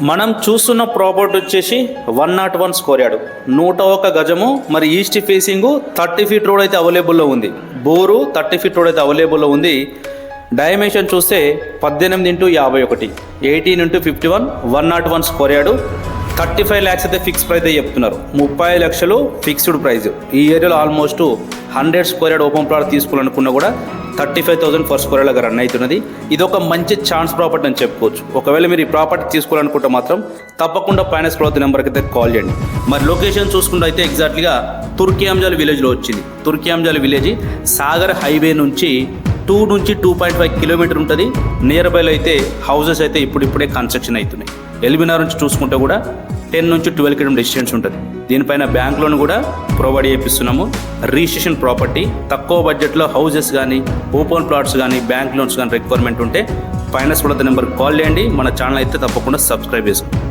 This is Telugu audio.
మనం చూస్తున్న ప్రాపర్టీ వచ్చేసి 101 స్క్వేర్ యార్డ్ 101 గజము. మరి ఈస్ట్ ఫేసింగ్ 30 ఫీట్ రోడ్ అయితే అవైలబుల్లో ఉంది. బోరు 30 ఫీట్ రోడ్ అయితే అవైలబుల్లో ఉంది. డైమెన్షన్ చూస్తే 18x51, 18x51, 101 square yard. 35 lakhs అయితే ఫిక్స్ ప్రైస్ అయితే చెప్తున్నారు. 30 లక్షలు ఫిక్స్డ్ ప్రైస్. ఈ ఏరియాలో almost 100 square yard open plot తీసుకోవాలనుకున్నా కూడా 35,000 పర్ స్క్వేర్ యార్డ్ రన్ అవుతున్నది. ఇది ఒక మంచి ఛాన్స్ ప్రాపర్టీ అని చెప్పుకోవచ్చు. ఒకవేళ మీరు ఈ ప్రాపర్టీ తీసుకోవాలనుకుంటే మాత్రం తప్పకుండా పైన స్క్రోల్ అవుతున్న నెంబర్కి అయితే కాల్ చేయండి. మరి లొకేషన్ చూసుకుంటే అయితే ఎగ్జాక్ట్గా తుర్కియాంజల్ విలేజ్లో వచ్చింది. తుర్కియాంజల్ విలేజ్ సాగర్ హైవే నుంచి 2 నుంచి 2.5 కిలోమీటర్ ఉంటుంది. నియర్ బైలో అయితే హౌసెస్ అయితే ఇప్పుడిప్పుడే కన్స్ట్రక్షన్ అవుతున్నాయి. ఎల్బినార్ నుంచి చూసుకుంటే కూడా 10 నుంచి 12 కిలోమీటర్ డిస్టెన్స్ ఉంటుంది. దీనిపైన బ్యాంక్ లోన్ కూడా ప్రొవైడ్ చేపిస్తున్నాము. రిజిస్ట్రేషన్ ప్రాపర్టీ, తక్కువ బడ్జెట్లో హౌసెస్ కానీ ఓపెన్ ప్లాట్స్ కానీ బ్యాంక్ లోన్స్ కానీ రిక్వైర్మెంట్ ఉంటే ఫైనాన్స్ కూడా నెంబర్కి కాల్ చేయండి. మన ఛానల్ అయితే తప్పకుండా సబ్స్క్రైబ్ చేసుకోండి.